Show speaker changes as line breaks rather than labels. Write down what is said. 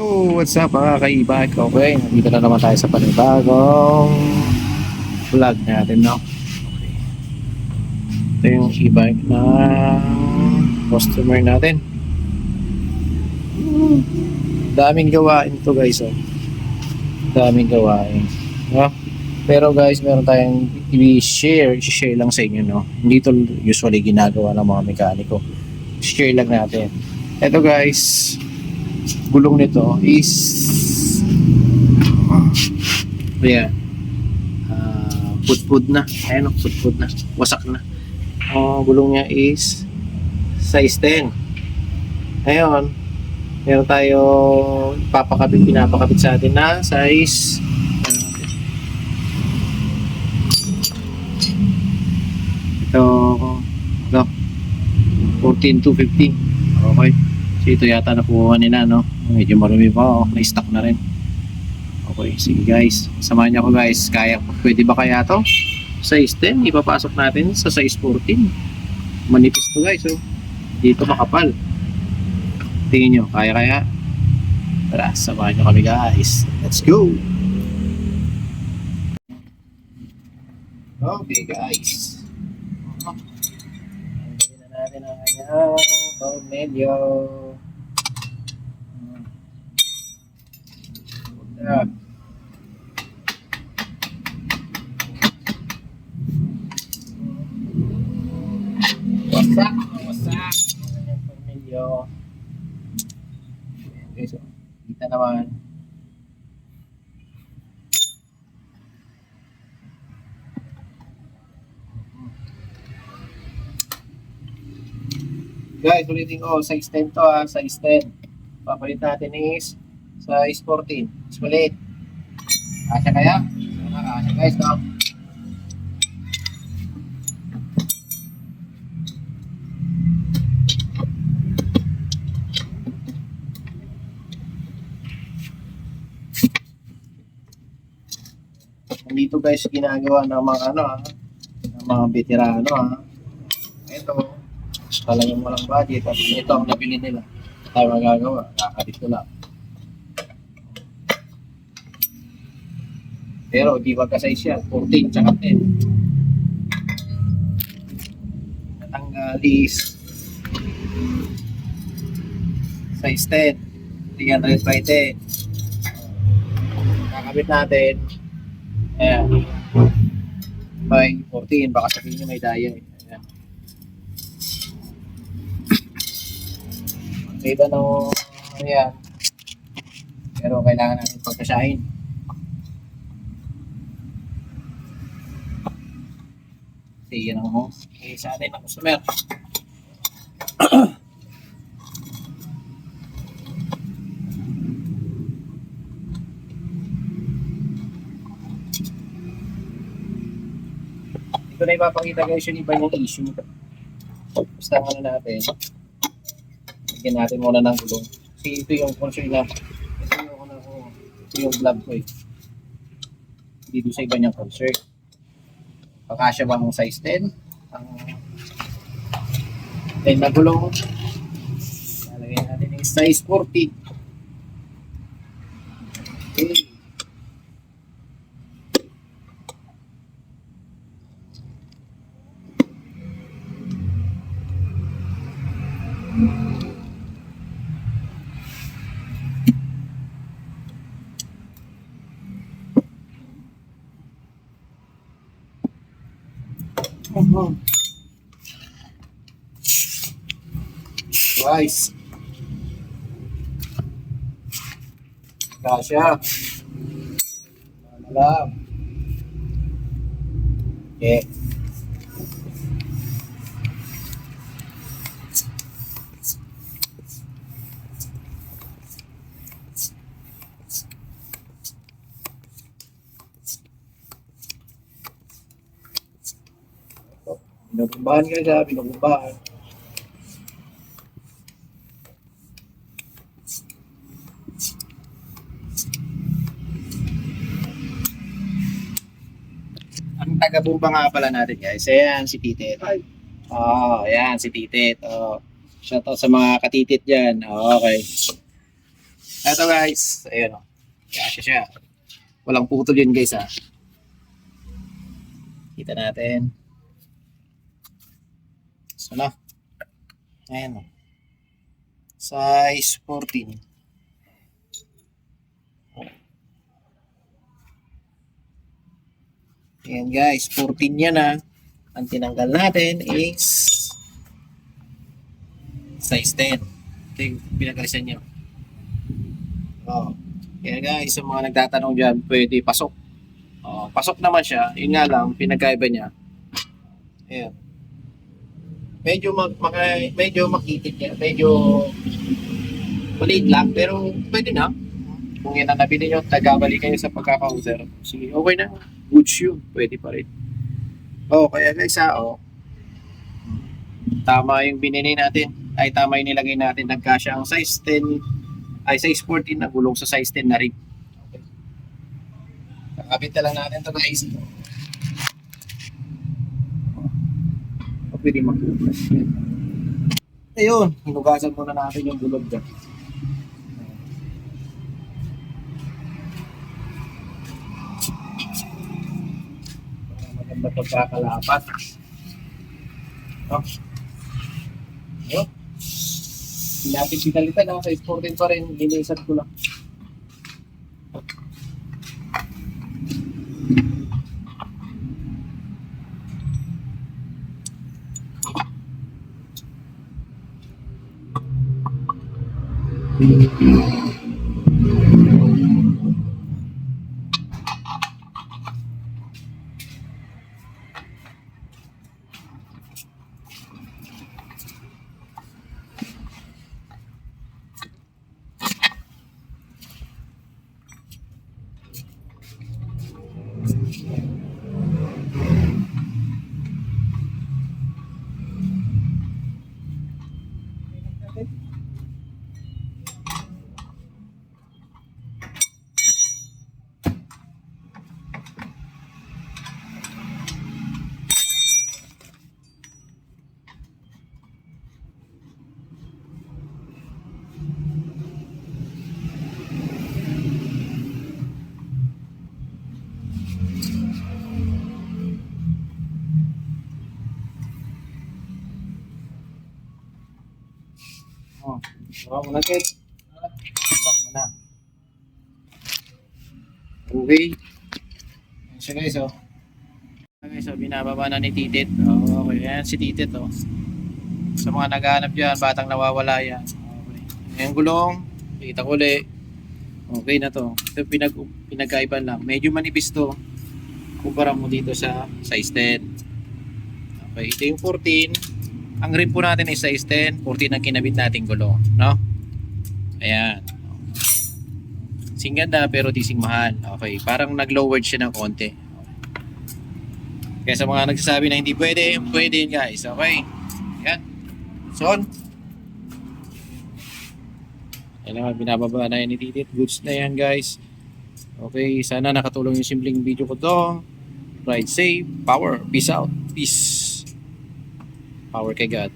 So, what's up mga kaibigan? Okay, nandito na naman tayo sa panibagong vlog natin, no? Okay. Ito yung e-bike ng customer natin. Daming gawain to guys, oh. Daming gawain, no? Pero guys, meron tayong i-share lang sa inyo, no? Hindi to usually ginagawa ng mga mekaniko. Share lang natin. Ito guys, gulong nito is ayan, pudpud na. Ayan, pudpud na, wasak na. Gulong niya is size 10. Ngayon, meron tayo pinapakabit sa atin na size ito, no, 14 to 15. Okay. So ito yata nakuha nila, no? Medyo marumi pa, oh. May stock na rin. Okay, sige guys. Samahan niyo ako guys. Pwede ba kaya to? Size 10, ipapasok natin sa size 14. Manipis to guys, oh. Dito makapal. Tingin nyo, kaya? Tara, samahan nyo kami guys. Let's go! Okay guys. Tanggalin na natin ang kanyang tornilyo. Wasak. Ano yung tornilyo? Okay, so, kita naman. Guys, ulitin ko, size 10 to ha, size 10. Papalit natin is size 14. Mas maliit. Kasya kaya? Kasya guys, no? Dito guys, ginagawa ng mga ng mga veterano ha. Ito, talagang walang budget at ito ang nabili nila. Tayo magagawa, kakabit ko lang. Pero di magka-size yan, 14 tsaka 10. Natanggal is size 10, 300 by 10. Kakabit natin. Ayan. By 14, baka sabihin nyo may daya eh. Ayan. Iba ng ayan. Pero kailangan natin pagkasahin. Kasi yan ang sa atin ang customer. Ito na ipapakita guys yung iba yung issue. Basta ano natin. Bigyan natin muna ng gulong. Kasi ito yung concern na ito yung vlog ko eh. Dito sa iba niyang concern. Pakasya ba ang size 10? Ang 10 na gulong. Lalagyan natin yung size 14. Okay. Guys, kasya. Alam. Okay. Pinagumbahan ka siya, pinagumbahan. Ang taga-bumba nga pala natin guys, ayan si Titit. Ayan si Titit. Shoutout sa mga katitit dyan. Okay. Eto guys, ayun o. Kasya siya. Walang putol yun guys ha. Kita natin. So na. Ayan o. Size 14. Ayan guys, 14 yan ha. Ang tinanggal natin is size 10. Ito yung pinagkalisan nyo. Oh. Kaya guys, sa mga nagtatanong dyan, pwede pasok. Oh, pasok naman siya. Yun nga lang, pinagkaiba niya. Ayan. Medyo makitid niya. Medyo maliit lang, pero pwede na. Kung yan ang nabili nyo, tagabali kayo sa pagkaka-order. Sige, okay na. Goods yun. Pwede pa rin. Oh, kaya guys oh. Tama yung binili natin. Ay, tama yung nilagay natin. Nagkasya ang size 10. Ay, size 14 na gulong sa size 10 na rin. Okay. Kakabit na lang natin ito guys. Pwede mag-ugas. Ayun, hinugasan muna natin yung gulong dyan. Maganda pagkakalapat. Oh. Ayun. Pinapit pinalitan ha, size 14 pa rin, linisan ko lang. Oh, bawa mo na kit. Back mo na. Okay. Ayan siya guys oh. Okay, so binababa na ni Titit. Oh, okay, yan si Titit oh. Sa mga naghahanap dyan, batang nawawala yan. Okay. Ayan gulong. Kita ko ulit. Okay na to. Ito pinagkaiban lang. Medyo manipis to. Kumpara mo dito sa size 10. Okay, ito yung 14. Ang rim po natin ay size 10. 14 ang kinabit nating gulong. No? Ayan. Sing ganda pero dising mahal. Okay, parang nag-lowered siya ng konti. Kaya sa mga nagsasabi na hindi pwede, pwede yun guys. Okay. Ayan. So, ayan naman, binababa na yan ni Titit. Goods na yan guys. Okay, sana nakatulong yung simpleng video ko to. Ride safe, power, peace out, peace. Power kay God.